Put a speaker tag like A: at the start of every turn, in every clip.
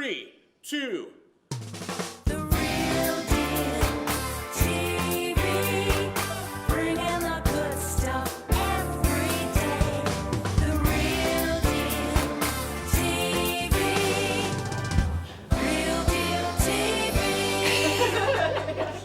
A: 3, 2.
B: The real deal TV, bringing the good stuff every day. The real deal TV, real deal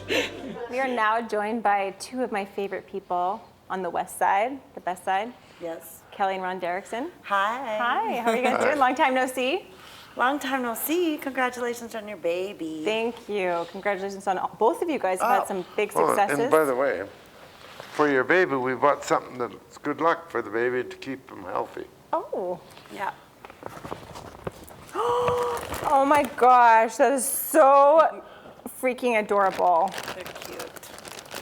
B: TV.
C: We are now joined by two of my favorite people on the west side, the best side.
D: Yes.
C: Kelly and Ron Derrickson.
D: Hi.
C: Hi, how are you guys doing? Long time no see.
D: Long time no see. Congratulations on your baby.
C: Thank you. Congratulations on both of you guys. Have had some big successes.
E: And by the way, for your baby, we bought something that's good luck for the baby to keep him healthy.
C: Oh.
D: Yeah.
C: Oh my gosh, that is so freaking adorable.
D: They're cute.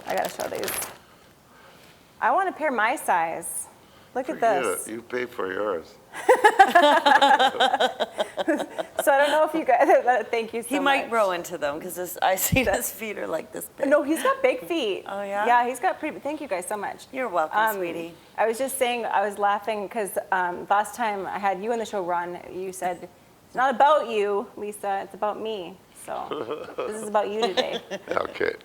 C: I gotta show these. I want a pair my size. Look at this.
E: You pay for yours.
C: So I don't know if you guys, thank you so much.
D: He might grow into them because I see his feet are like this big.
C: No, he's got big feet.
D: Oh, yeah?
C: Yeah, he's got pretty, thank you guys so much.
D: You're welcome, sweetie.
C: I was just saying, I was laughing because last time I had you on the show, Ron, you said, it's not about you, Lisa, it's about me. So this is about you today.
E: Okay.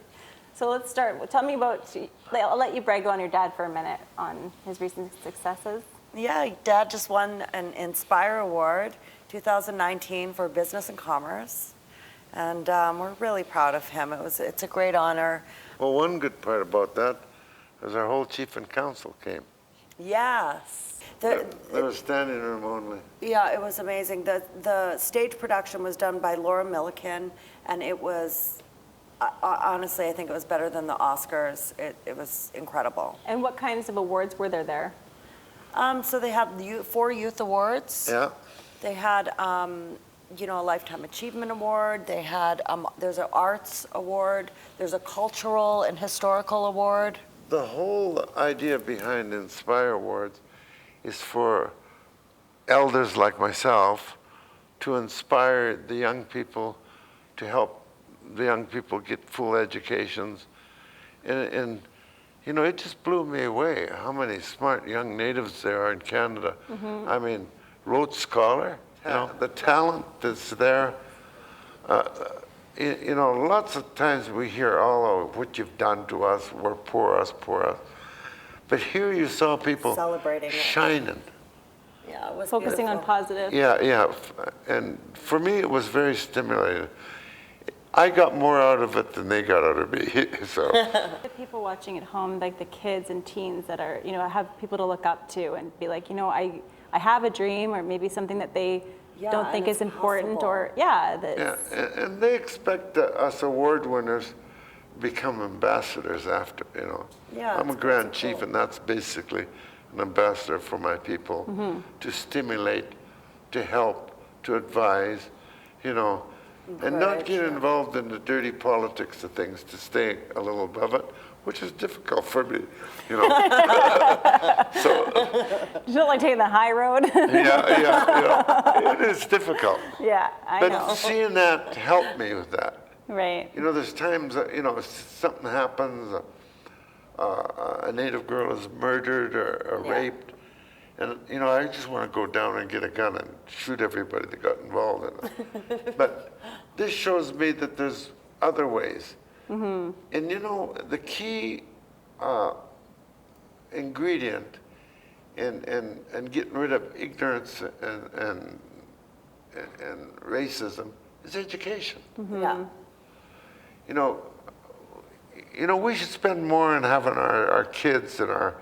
C: So let's start. Tell me about, I'll let you brag on your dad for a minute on his recent successes.
D: Yeah, Dad just won an Inspire Award 2019 for Business and Commerce. And we're really proud of him. It's a great honor.
E: Well, one good part about that is our whole chief and council came.
D: Yes.
E: There was standing room only.
D: Yeah, it was amazing. The stage production was done by Laura Milliken, and it was, honestly, I think it was better than the Oscars. It was incredible.
C: And what kinds of awards were there?
D: So they had 4 youth awards.
E: Yeah.
D: They had, a Lifetime Achievement Award. They had, there's an Arts Award. There's a Cultural and Historical Award.
E: The whole idea behind Inspire Awards is for elders like myself to inspire the young people, to help the young people get full educations. And it just blew me away how many smart young natives there are in Canada. Mm-hmm. I mean, Rhodes Scholar, the talent that's there. Lots of times we hear, what you've done to us, we're poor us. But here you saw people
D: celebrating
E: shining.
D: Yeah, it was
C: Focusing
D: beautiful.
C: on positive.
E: Yeah. And for me, it was very stimulating. I got more out of it than they got out of me. So
C: The people watching at home, like the kids and teens that are, have people to look up to and be like, I have a dream, or maybe something that they don't think is important,
D: possible.
E: and they expect us award winners become ambassadors after,
D: Yeah,
E: I'm a
D: it's
E: Grand
D: cool.
E: Chief, and that's basically an ambassador for my people, to stimulate, to help, to advise, and not get involved in the dirty politics of things, to stay a little above it, which is difficult for me, So,
C: You don't like taking the high road?
E: yeah, it is difficult.
C: Yeah, I
E: But
C: know.
E: seeing that helped me with that.
C: Right.
E: There's times that, something happens, a native girl is murdered or raped, and, I just want to go down and get a gun and shoot everybody that got involved in it. But this shows me that there's other ways. Mm-hmm. And, the key ingredient in getting rid of ignorance and racism is education.
D: Mm-hmm. Yeah.
E: We should spend more on having our kids and our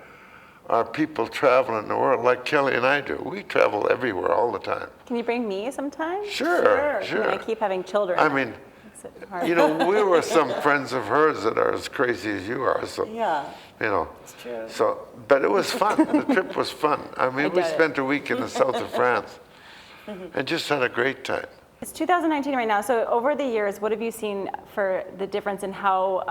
E: people traveling the world like Kelly and I do. We travel everywhere all the time.
C: Can you bring me sometime?
E: Sure.
C: I keep having children.
E: I mean,
C: Makes it hard.
E: we were some friends of hers that are as crazy as you are. So,
D: Yeah. It's true.
E: So, but it was fun. The trip was fun. I mean, we spent a week in the south of France and just had a great time.
C: It's 2019 right now, so over the years, what have you seen for the difference in how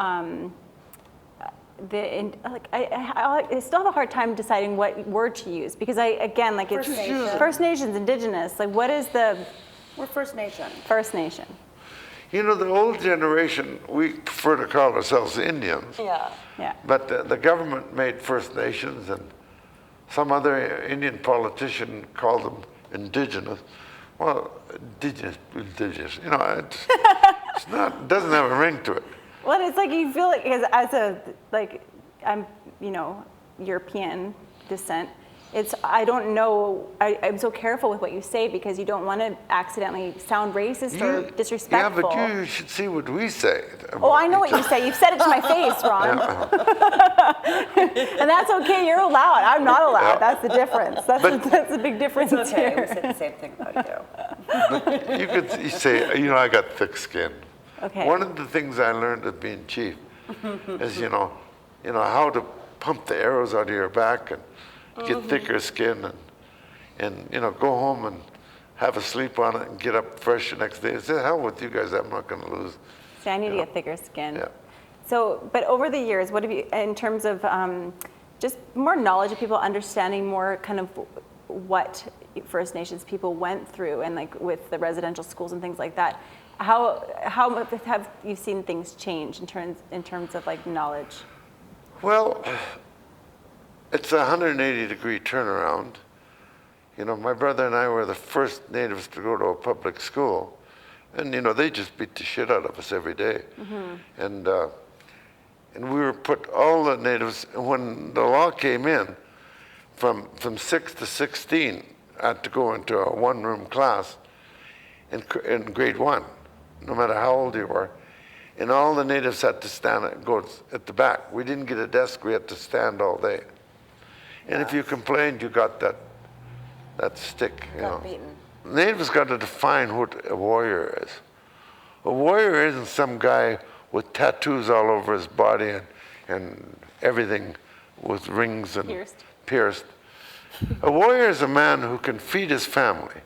C: I still have a hard time deciding what word to use, because it's First Nations, Indigenous. Like, what is the
D: We're First Nation.
C: First Nation?
E: The old generation, we prefer to call ourselves Indians.
D: Yeah.
C: Yeah.
E: But the government made First Nations, and some other Indian politician called them Indigenous. Well, indigenous, you know, it's not, doesn't have a ring to it.
C: Well, it's like you feel like, as a, like, I'm, you know, European descent, I don't know, I'm so careful with what you say because you don't want to accidentally sound racist or disrespectful.
E: Yeah, but you should see what we say.
C: Oh, I know what you say. You've said it to my face, Ron. And that's okay. You're allowed. I'm not allowed.
E: Yeah.
C: That's the difference. That's the big difference
D: It's okay, we
C: here.
D: say the same thing about you.
E: But you say, you know, I got thick skin.
C: Okay.
E: One of the things I learned of being chief is, you know, how to pump the arrows out of your back and get thicker skin and, you know, go home and have a sleep on it and get up fresh the next day. Say, hell with you guys, I'm not going to lose.
C: See, I need to get thicker skin.
E: Yeah.
C: So, but over the years, what have you, in terms of just more knowledge of people understanding more kind of what First Nations people went through and like with the residential schools and things like that, how have you seen things change in terms of like knowledge?
E: Well, it's a 180-degree turnaround. You know, my brother and I were the first natives to go to a public school. And, you know, they just beat the shit out of us every day. And we were put, all the natives, when the law came in, from 6 to 16, I had to go into a one-room class in grade 1, no matter how old you were. And all the natives had to stand and go at the back. We didn't get a desk, we had to stand all day. And if you complained, you got that stick, you know.
D: Got beaten.
E: Natives got to define what a warrior is. A warrior isn't some guy with tattoos all over his body and everything with rings and pierced. A warrior is a man who can feed his family,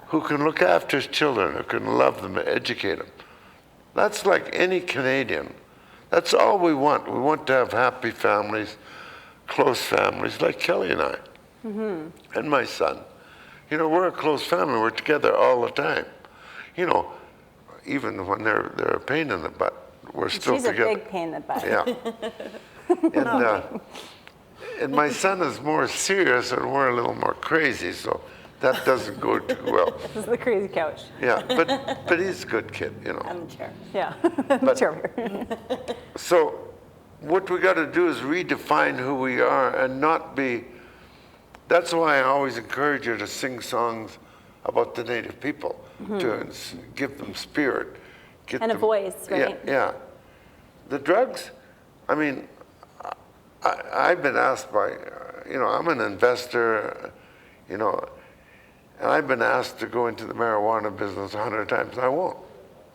E: who can look after his children, who can love them, educate them. That's like any Canadian. That's all we want. We want to have happy families, close families, like Kelly and I, and my son. You know, we're a close family. We're together all the time. You know, even when they're a pain in the butt, we're still
C: She's
E: together.
C: a big pain in the butt.
E: Yeah. And my son is more serious and we're a little more crazy, so that doesn't go too well.
C: This is the crazy couch.
E: Yeah, but he's a good kid, you know.
D: On the chair.
C: Yeah.
E: But-
C: Chair here.
E: So what we got to do is redefine who we are and not be. That's why I always encourage you to sing songs about the native people, to give them spirit.
C: And a voice, right?
E: Yeah. The drugs, I mean, I've been asked by, you know, I'm an investor, you know, and I've been asked to go into the marijuana business 100 times. I won't.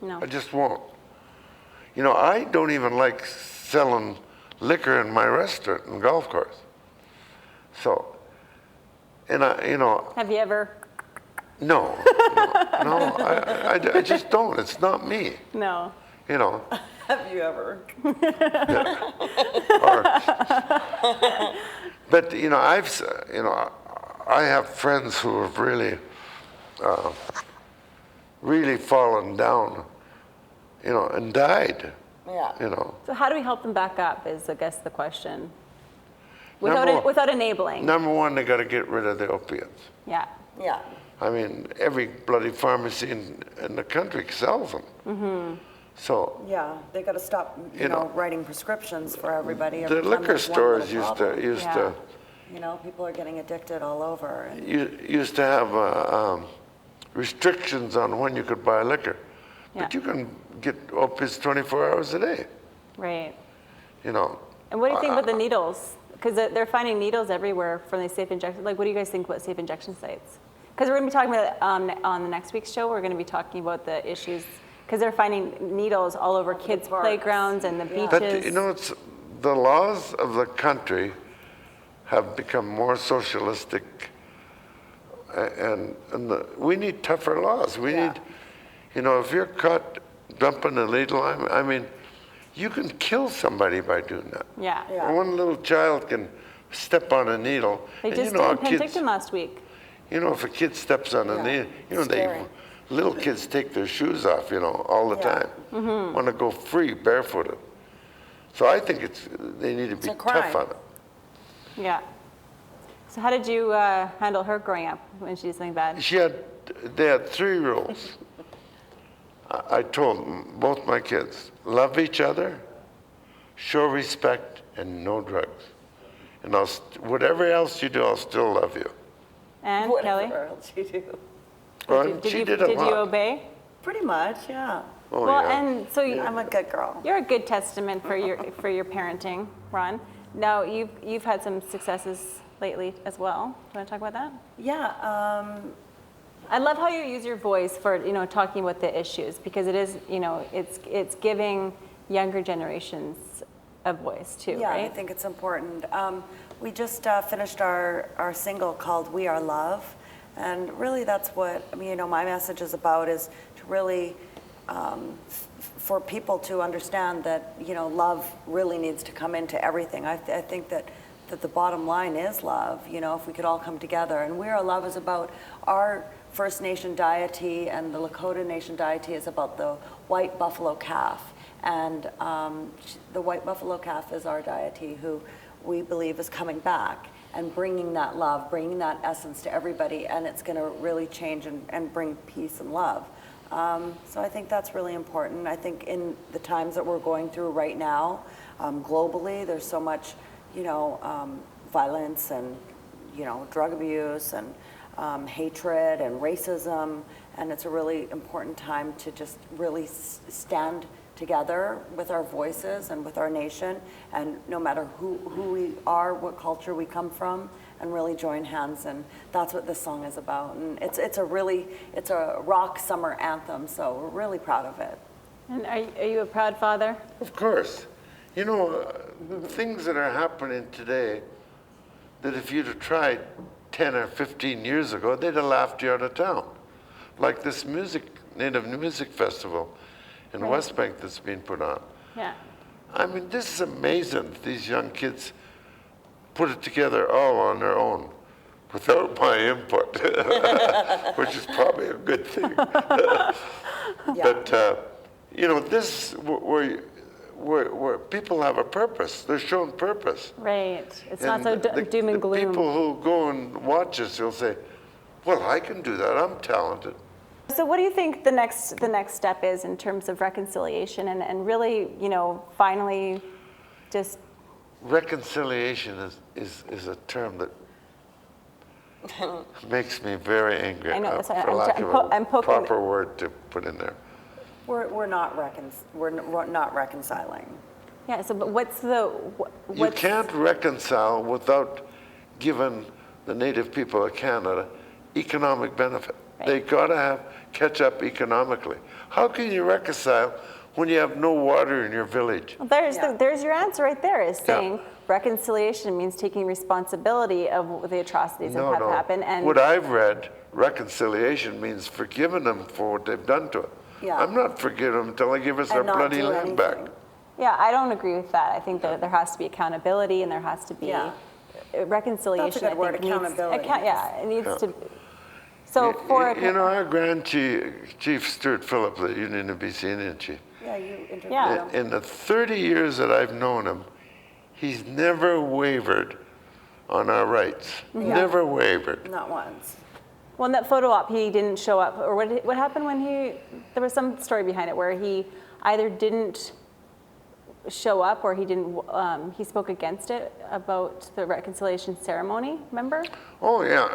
C: No.
E: I just won't. You know, I don't even like selling liquor in my restaurant and golf course. So, and you know.
C: Have you ever?
E: No, I just don't. It's not me,
C: No.
E: you know.
D: Have you ever?
E: But you know, I have friends who have really, really fallen down, you know, and died.
D: Yeah.
E: You know.
C: So how do we help them back up is, I guess, the question.
E: Number-
C: Without enabling.
E: Number one, they got to get rid of the opiates.
C: Yeah.
D: Yeah.
E: I mean, every bloody pharmacy in the country sells them. So
D: Yeah, they got to stop, you know, writing prescriptions for everybody.
E: the
D: every time
E: liquor
D: there's one
E: stores
D: little problem.
E: used
C: Yeah.
E: to
D: You know, people are getting addicted all over. And
E: used to have restrictions on when you could buy liquor, but
C: Yeah.
E: you can get opiates 24 hours a day.
C: Right.
E: You know.
C: And what do you think about the needles? Because they're finding needles everywhere from these safe injection. Like, what do you guys think about safe injection sites? Because we're going to be talking about on the next week's show. We're going to be talking about the issues because they're finding needles all over kids'
D: parks.
C: playgrounds and the
D: Yeah.
E: But
C: beaches.
E: you know, it's the laws of the country have become more socialistic, and we need tougher laws. We
D: Yeah.
E: need, you know, if you're caught dumping illegal, I mean, you can kill somebody by doing that.
C: Yeah.
D: Yeah.
E: One little child can step on a needle,
C: They
E: and
C: just
E: you know,
C: did in Penticton last week.
E: you know, if a kid steps on a
D: Yeah,
E: needle, you know,
D: scary.
E: little kids take their shoes off, you know, all the
D: Yeah.
E: time. Want to go free, barefooted. So I think they need to be
D: a
E: tough
D: crime.
E: on it.
C: Yeah. So how did you handle her growing up when she did something bad?
E: She had they had 3 rules. I told both my kids, love each other, show respect, and no drugs. And whatever else you do, I'll still love you.
C: And Kelly,
D: Whatever else you do.
E: Well, she did a
C: did you
E: lot.
C: obey?
D: Pretty much, yeah.
E: Oh,
C: Well,
E: yeah.
C: and so
D: I'm a good girl.
C: you're a good testament for your parenting, Ron. Now you've had some successes lately as well. Do you want to talk about that?
D: Yeah,
C: I love how you use your voice for talking about the issues, because it is it's giving younger generations a voice too,
D: yeah,
C: right?
D: I think it's important. We just finished our single called We Are Love, and really that's what my message is about, is to really for people to understand that love really needs to come into everything. I think that the bottom line is love. If we could all come together, and We Are Love is about our First Nation deity, and the Lakota Nation deity is about the white buffalo calf. And the white buffalo calf is our deity, who we believe is coming back and bringing that love, bringing that essence to everybody, and it's going to really change and bring peace and love. So I think that's really important. I think in the times that we're going through right now, globally, there's so much, violence and, drug abuse and hatred and racism, and it's a really important time to just really stand together with our voices and with our nation, and no matter who we are, what culture we come from, and really join hands. And that's what this song is about. And it's a rock summer anthem, so we're really proud of it.
C: And are you a proud father?
E: Of course. Things that are happening today that if you'd have tried 10 or 15 years ago, they'd have laughed you out of town. Like this Native Music Festival in West Bank that's being put on.
C: Yeah.
E: I mean, this is amazing. These young kids put it together all on their own without my input, which is probably a good thing. But, this where people have a purpose. They're shown purpose.
C: Right. It's not so
E: the
C: doom and gloom.
E: People who go and watch us, will say, well, I can do that. I'm talented.
C: So what do you think the next step is in terms of reconciliation and really, finally just...
E: Reconciliation is a term that makes me very angry,
C: I know,
E: for lack of
C: I'm
E: a
C: poking...
E: proper word to put in there.
D: We're not reconciling.
C: Yeah, so but what's the...
E: You can't reconcile without giving the Native people of Canada economic benefit.
C: Right.
E: They got to catch up economically. How can you reconcile when you have no water in your village?
C: Well, there's your answer right there, is saying reconciliation means taking responsibility of the atrocities that have happened. And
E: what I've read, reconciliation means forgiving them for what they've done to it.
D: Yeah.
E: I'm not forgiving them until they give us our
D: And not
E: bloody
D: do
E: land back.
D: anything.
C: yeah, I don't agree with that. I think that there has to be accountability, and there has to be
D: Yeah.
C: reconciliation.
D: That's a good
C: I
D: word,
C: think needs-
D: accountability.
C: it needs to... So for...
E: Our Grand Chief Stuart Phillip, the Union of BC Indian Chief,
D: Yeah, you interviewed
C: Yeah.
D: him.
E: in the 30 years that I've known him, he's never wavered on our rights. Never wavered.
D: Not once.
C: Well, in that photo op, he didn't show up, or what happened when there was some story behind it where he either didn't show up or he didn't, he spoke against it about the reconciliation ceremony, remember?
E: Oh, yeah,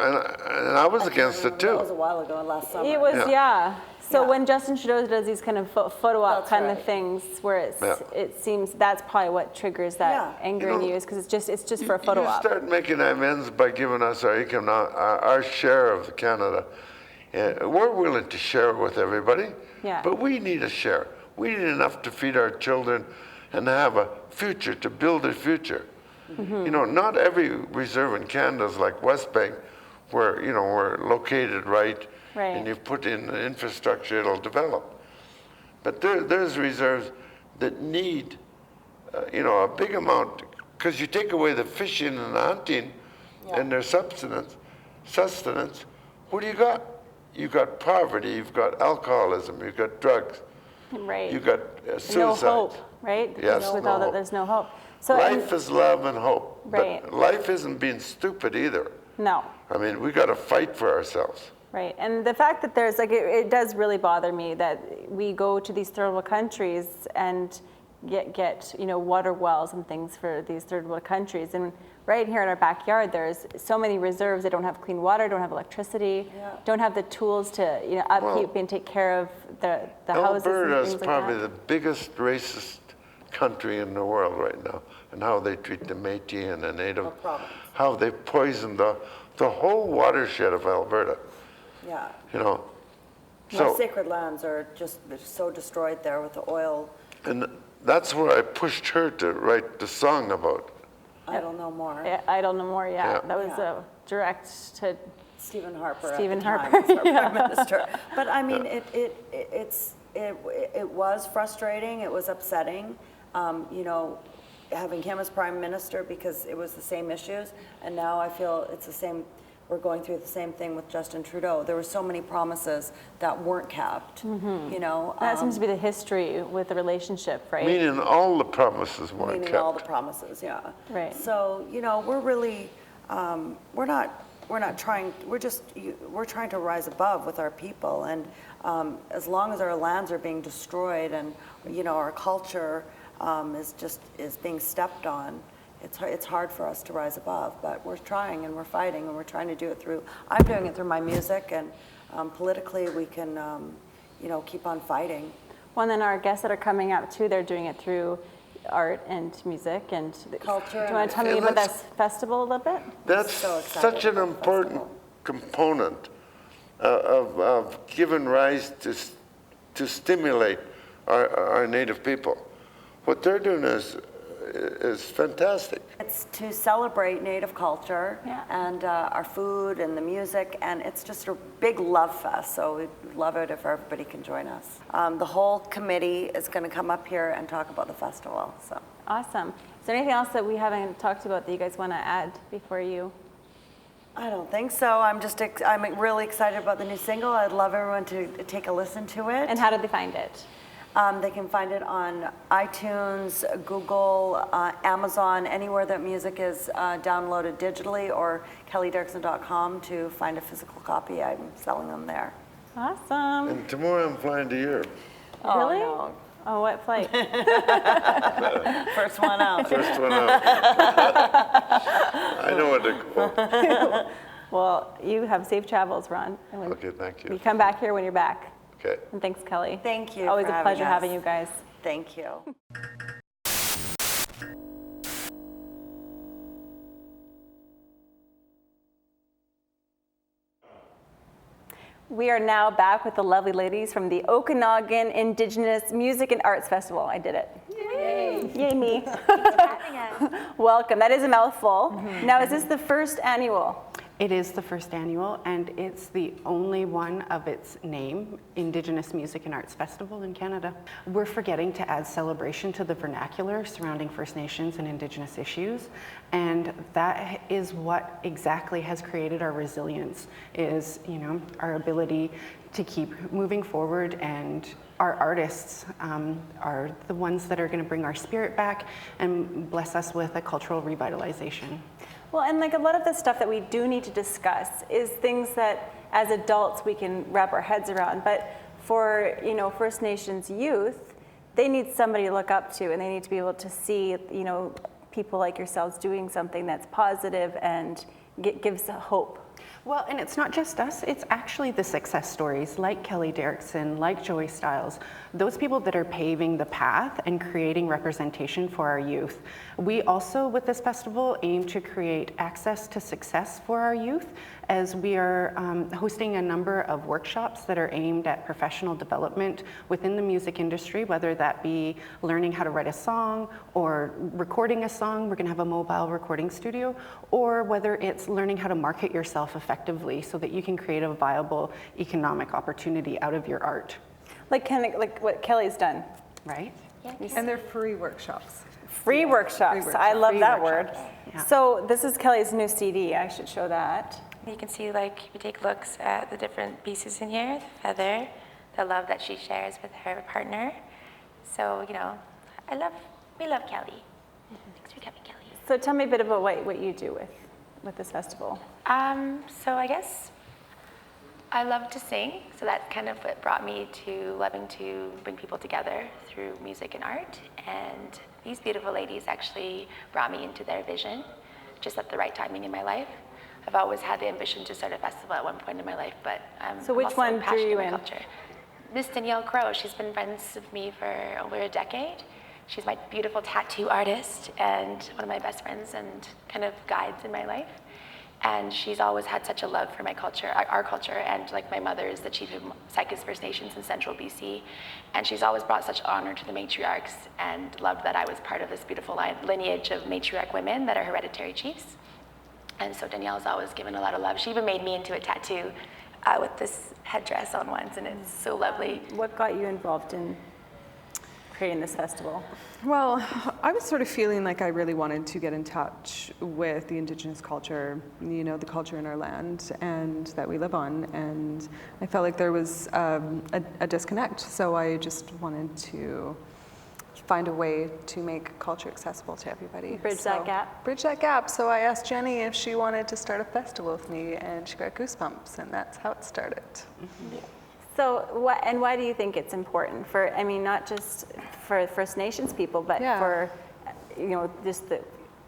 E: and I was against it
D: That was a
E: too.
D: while ago, last summer.
C: It was,
E: Yeah.
C: So
D: Yeah.
C: when Justin Trudeau does these kind of photo op
D: That's
C: kind of
D: right.
C: things where
E: Yeah.
C: it seems that's probably what triggers that
D: Yeah.
C: anger in you, is because it's just for a photo
E: You
C: op.
E: start making amends by giving us our share of Canada. We're willing to share it with everybody,
C: Yeah.
E: but we need a share. We need enough to feed our children and have a future, to build a future.
C: Mm-hmm.
E: Not every reserve in Canada is like West Bank, where, we're located right,
C: Right.
E: and you put in the infrastructure, it'll develop. But there's reserves that need, a big amount, because you take away the fishing and the hunting and their sustenance, what do you got? You've got poverty, you've got alcoholism, you've got drugs,
C: Right.
E: you've got suicide.
C: No hope, right?
E: Yes,
C: With
E: no
C: all that,
E: hope.
C: there's no hope. So
E: Life is love and hope.
C: Right.
E: But life isn't being stupid either.
C: no,
E: I mean, we got to fight for ourselves.
C: Right, and the fact that there's like, it does really bother me that we go to these third world countries and get water wells and things for these third world countries, and right here in our backyard there's so many reserves that don't have clean water, don't have electricity, don't have the tools to upkeep and take care of the houses and
E: Alberta
C: things
E: is
C: like
E: probably
C: that.
E: the biggest racist country in the world right now, and how they treat the Métis and the Native, how they poisoned the whole watershed of Alberta.
D: Yeah.
E: Our
D: Our sacred lands are just so destroyed there with the oil.
E: and that's where I pushed her to write the song about.
D: I don't know more.
C: Yeah, I don't know more. Yeah,
E: Yeah.
C: that was
D: Yeah.
C: direct to
D: Stephen Harper.
C: Stephen
D: at the time
C: Harper,
D: was our prime minister. But I mean, it was frustrating. It was upsetting. Having him as prime minister, because it was the same issues, and now I feel it's the same. We're going through the same thing with Justin Trudeau. There were so many promises that weren't kept.
C: that seems to be the history with the relationship, right?
E: Meaning all the promises weren't
D: Meaning
E: kept.
D: all the promises, yeah.
C: Right.
D: So, we're really, we're not trying, we're trying to rise above with our people. And as long as our lands are being destroyed and, our culture is being stepped on, it's hard for us to rise above. But we're trying and we're fighting and we're trying to do it through, I'm doing it through my music, and politically we can, keep on fighting.
C: Well, and then our guests that are coming up too, they're doing it through art and music and
D: Culture
C: Do you want to tell me
E: and
C: about
E: that's-
C: this festival a little bit?
E: That's
D: so excited
E: such an
D: about the
E: important
D: festival.
E: component of giving rise to stimulate our Native people. What they're doing is fantastic.
D: It's to celebrate Native culture
C: Yeah.
D: and our food and the music, and it's just a big love fest, so we'd love it if everybody can join us. The whole committee is going to come up here and talk about the festival. So
C: Awesome. Is there anything else that we haven't talked about that you guys want to add before you?
D: I don't think so. I'm really excited about the new single. I'd love everyone to take a listen to it.
C: And how did they find it?
D: They can find it on iTunes, Google, Amazon, anywhere that music is downloaded digitally, or kellyderksen.com to find a physical copy. I'm selling them there.
C: Awesome.
E: And tomorrow I'm flying to Europe.
C: Really?
D: No.
C: Oh, what flight?
D: First one out.
E: First one out. I know what to.
C: Well, you have safe travels, Ron. And when
E: Okay, thank
C: you
E: you.
C: come back here when you're back.
E: Okay.
C: And thanks, Kelly.
D: Thank you
C: Always
D: for
C: a
D: having
C: pleasure
D: us.
C: having you guys.
D: Thank you.
C: We are now back with the lovely ladies from the Okanagan Indigenous Music and Arts Festival. I did it. Yay! Yay me. Welcome. That is a mouthful. Now, is this the first annual?
A: It is the first annual, and it's the only one of its name, Indigenous Music and Arts Festival in Canada. We're forgetting to add celebration to the vernacular surrounding First Nations and Indigenous issues, and that is what exactly has created our resilience, is, our ability to keep moving forward, and our artists are the ones that are going to bring our spirit back and bless us with a cultural revitalization.
C: Well, and like a lot of the stuff that we do need to discuss is things that as adults we can wrap our heads around. But for, First Nations youth, they need somebody to look up to, and they need to be able to see, people like yourselves doing something that's positive and gives hope.
A: Well, and it's not just us, it's actually the success stories like Kelly Derrickson, like Joey Styles, those people that are paving the path and creating representation for our youth. We also, with this festival, aim to create access to success for our youth, as we are hosting a number of workshops that are aimed at professional development within the music industry, whether that be learning how to write a song or recording a song. We're going to have a mobile recording studio, or whether it's learning how to market yourself effectively so that you can create a viable economic opportunity out of your art.
C: Like what Kelly's done.
A: Right?
F: And they're free workshops.
C: Free workshops. I love
A: Free
C: that
A: workshops.
C: word.
A: Yeah.
C: So this is Kelly's new CD. I should show that.
G: You can see, we take looks at the different pieces in here, the feather, the love that she shares with her partner. So, we love Kelly. Thanks for coming, Kelly.
C: So tell me a bit about what you do with this festival.
G: So I guess I love to sing, so that's kind of what brought me to loving to bring people together through music and art. And these beautiful ladies actually brought me into their vision, just at the right timing in my life. I've always had the ambition to start a festival at one point in my life, but
C: So
G: I'm
C: which
G: also
C: one drew
G: passionate
C: you
G: about
C: in?
G: culture. Miss Danielle Crowe, she's been friends with me for over a decade. She's my beautiful tattoo artist and one of my best friends and kind of guides in my life. And she's always had such a love for my culture, our culture, and like my mother is the chief of Psychos First Nations in central BC. And she's always brought such honor to the matriarchs and loved that I was part of this beautiful lineage of matriarch women that are hereditary chiefs. And so Danielle's always given a lot of love. She even made me into a tattoo with this headdress on once, and it's so lovely.
C: What got you involved in creating this festival?
F: Well, I was sort of feeling like I really wanted to get in touch with the Indigenous culture, you know, the culture in our land and that we live on. And I felt like there was a disconnect. So I just wanted to find a way to make culture accessible to everybody.
C: Bridge that gap?
F: Bridge that gap. So I asked Jenny if she wanted to start a festival with me, and she got goosebumps, and that's how it started.
C: So why do you think it's important for, I mean, not just for First Nations people, but
F: Yeah.
C: for, you know, just the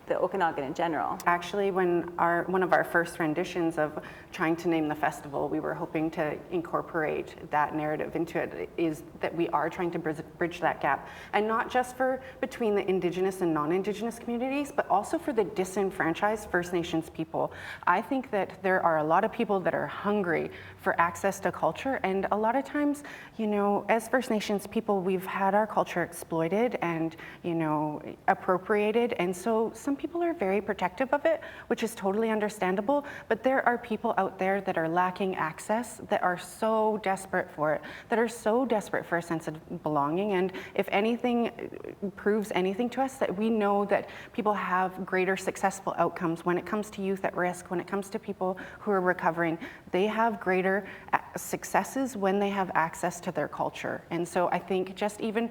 C: Okanagan in general?
A: Actually, when one of our first renditions of trying to name the festival, we were hoping to incorporate that narrative into it, is that we are trying to bridge that gap. And not just for between the Indigenous and non-Indigenous communities, but also for the disenfranchised First Nations people. I think that there are a lot of people that are hungry for access to culture, and a lot of times, you know, as First Nations people, we've had our culture exploited and, you know, appropriated, and so some people are very protective of it, which is totally understandable, but there are people out there that are lacking access, that are so desperate for it, that are so desperate for a sense of belonging. And if anything proves anything to us, that we know that people have greater successful outcomes when it comes to youth at risk, when it comes to people who are recovering. They have greater successes when they have access to their culture. And so I think just even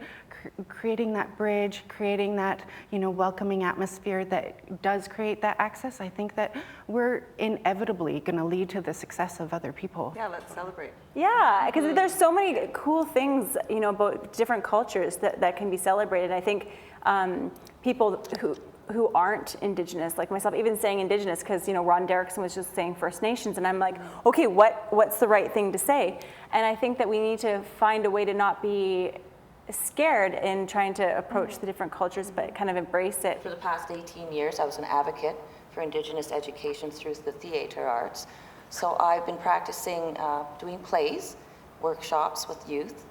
A: creating that bridge, creating that, you know, welcoming atmosphere that does create that access, I think that we're inevitably going to lead to the success of other people.
F: Yeah, let's celebrate.
C: Yeah, because there's so many cool things, you know, about different cultures that can be celebrated. I think people who aren't Indigenous, like myself, even saying Indigenous, because, you know, Ron Derrickson was just saying First Nations, and I'm like, okay, what's the right thing to say? And I think that we need to find a way to not be scared in trying to approach the different cultures, but kind of embrace it.
H: For the past 18 years, I was an advocate for Indigenous education through the theatre arts. So I've been practicing doing plays, workshops with youth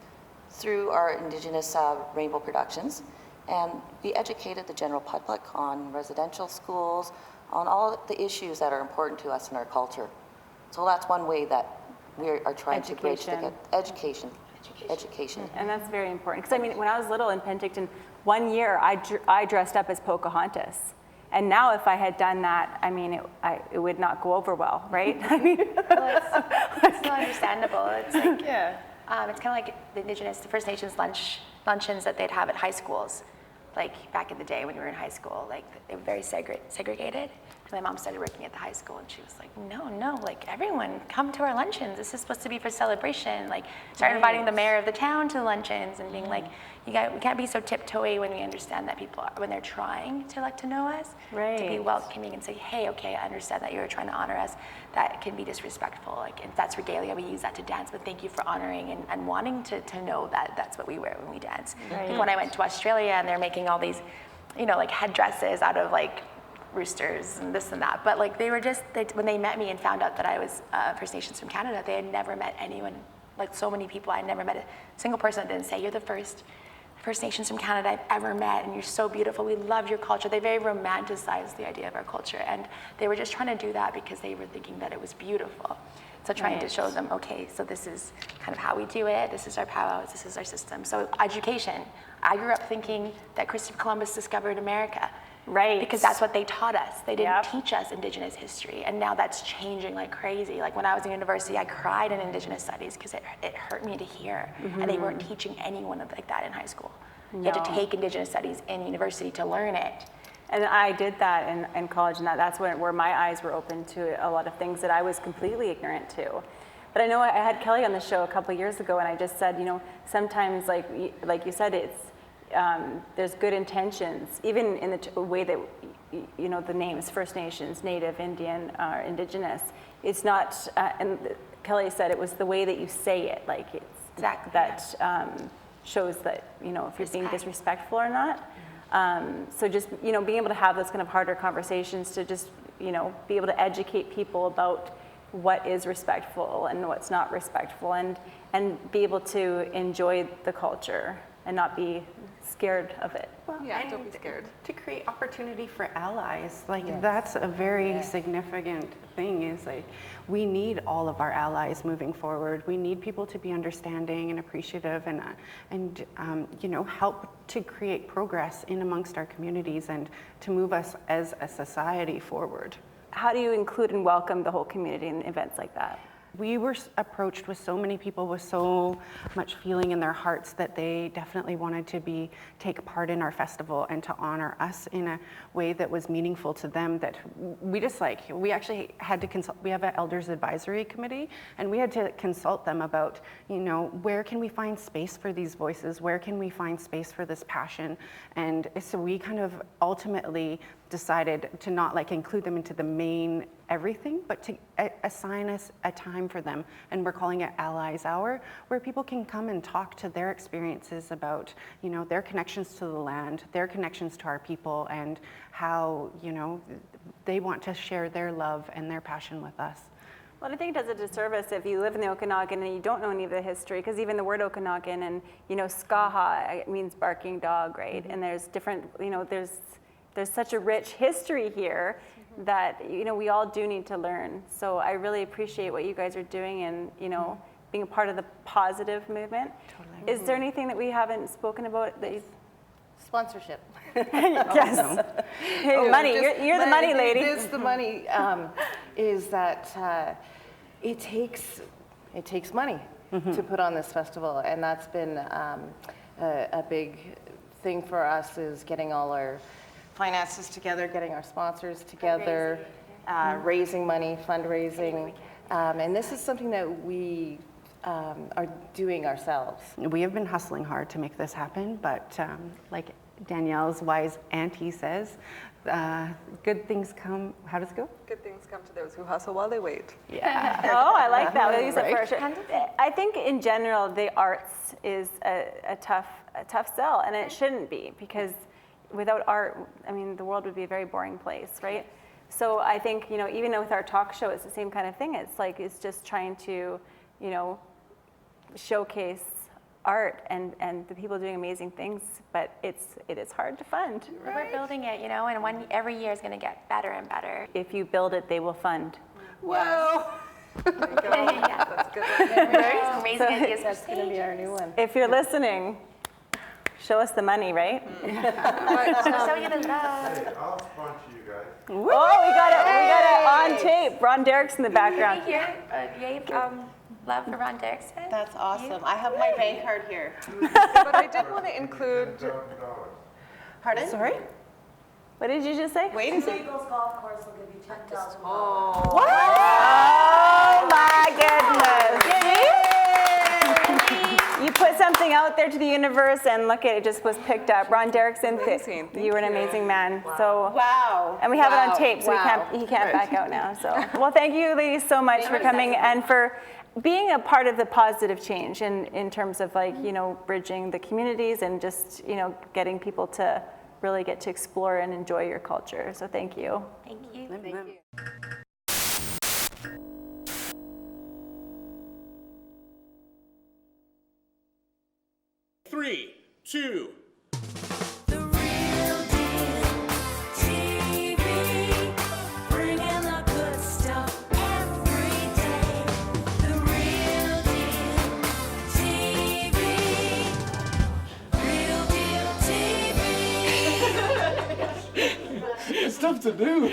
H: through our Indigenous rainbow productions, and we educated the general public on residential schools, on all the issues that are important to us in our culture. So that's one way that we are trying to bridge the education.
C: And that's very important. Because I mean, when I was little in Penticton, one year I dressed up as Pocahontas. And now if I had done that, I mean, it would not go over well, right? I mean,
G: Well, it's still understandable. It's like, it's kind of like the Indigenous, the First Nations luncheons that they'd have at high schools. Like back in the day when we were in high school, like they were very segregated. And my mom started working at the high school, and she was like, no, like everyone come to our luncheons. This is supposed to be for celebration. Like start inviting the mayor of the town to the luncheons and being like, we can't be so tiptoey when we understand that people, when they're trying to like to know us, to be welcoming and say, hey, okay, I understand that you're trying to honor us. That can be disrespectful. Like if that's regalia, we use that to dance, but thank you for honoring and wanting to know that that's what we wear when we dance. Like when I went to Australia and they're making all these, you know, like headdresses out of like roosters and this and that, but like they were just, when they met me and found out that I was First Nations from Canada, they had never met anyone, like so many people. I had never met a single person that didn't say, you're the first First Nations from Canada I've ever met, and you're so beautiful, we love your culture. They very romanticized the idea of our culture, and they were just trying to do that because they were thinking that it was beautiful. So trying to show them, okay, so this is kind of how we do it, this is our powwows, this is our system. So education, I grew up thinking that Christopher Columbus discovered America.
C: Right.
G: Because that's what they taught us. They didn't teach us Indigenous history, and now that's changing like crazy. Like when I was in university, I cried in Indigenous studies because it hurt me to hear, and they weren't teaching anyone like that in high school. You had to take Indigenous studies in university to learn it.
C: And I did that in college, and that's where my eyes were open to a lot of things that I was completely ignorant to. But I know I had Kelly on the show a couple of years ago, and I just said, sometimes, like you said, it's there's good intentions, even in the way that the names First Nations, Native, Indian, or Indigenous. It's not, and Kelly said it was the way that you say it, like it's
G: Exactly,
C: that shows that if you're being disrespectful or not. So just being able to have those kind of harder conversations to just be able to educate people about what is respectful and what's not respectful, and be able to enjoy the culture and not be scared of it.
A: Well,
F: Yeah,
A: and
F: don't be scared.
A: To create opportunity for allies, that's a very significant thing. Is like we need all of our allies moving forward. We need people to be understanding and appreciative, and help to create progress in amongst our communities and to move us as a society forward.
C: How do you include and welcome the whole community in events like that?
A: We were approached with so many people with so much feeling in their hearts that they definitely wanted to take part in our festival and to honor us in a way that was meaningful to them, that we actually had to consult. We have an elders advisory committee, and we had to consult them about, where can we find space for these voices? Where can we find space for this passion? And so we kind of ultimately decided to not include them into the main everything, but to assign us a time for them. And we're calling it Allies Hour, where people can come and talk to their experiences about, their connections to the land, their connections to our people, and how, they want to share their love and their passion with us.
C: Well, I think it does a disservice if you live in the Okanagan and you don't know any of the history, because even the word Okanagan and, Skaha, it means barking dog, right? Mm-hmm. And there's different, there's such a rich history here that we all do need to learn. So I really appreciate what you guys are doing, and being a part of the positive movement. Totally. Is there anything that we haven't spoken about that you?
I: Sponsorship.
C: Yes. Hey, money. You're the money lady.
I: It's the money. Is that it takes money to put on this festival, and that's been a big thing for us, is getting all our finances together, getting our sponsors together, raising money, fundraising, and this is something that we are doing ourselves.
A: We have been hustling hard to make this happen, but like Danielle's wise auntie says, good things come, how does it go?
F: Good things come to those who hustle while they wait.
A: Yeah.
C: Oh, I like that. We'll use it for sure. I think in general, the arts is a tough sell, and it shouldn't be, because without art, the world would be a very boring place, right? So I think, even with our talk show, it's the same kind of thing. It's just trying to, showcase art and the people doing amazing things, but it is hard to fund.
G: We're building it, and every year is going to get better and better.
C: If you build it, they will fund.
F: Whoa!
G: Yeah.
F: That's good.
G: Some raising ideas for
I: That's going to be our new one.
C: If you're listening, show us the money, right?
G: So you the love.
E: Hey, I'll sponsor you guys.
C: Oh, we got it on tape. Ron Derrick's in the background.
G: Right here, love for Ron Derrickson.
I: That's awesome. I have my bank card here.
F: But I did want to include.
I: Pardon?
C: Sorry? What did you just say?
I: Wait a second.
D: Eagles Golf Course will give you $10,000.
C: What? Oh my goodness. You put something out there to the universe, and look at it, just was picked up. Ron Derrickson,
F: Amazing.
C: you were an amazing man. So,
I: Wow.
C: and we have it
I: Wow.
C: on tape, so
I: Wow.
C: he can't back out now. So, well, thank you, ladies, so much for coming and for being a part of the positive change in terms of bridging the communities and just getting people to really get to explore and enjoy your culture. So thank you.
G: Thank you.
I: Thank you.
B: 3, 2. The real deal TV, bringing the good stuff every day. The real deal TV, real deal TV.
J: It's tough to do.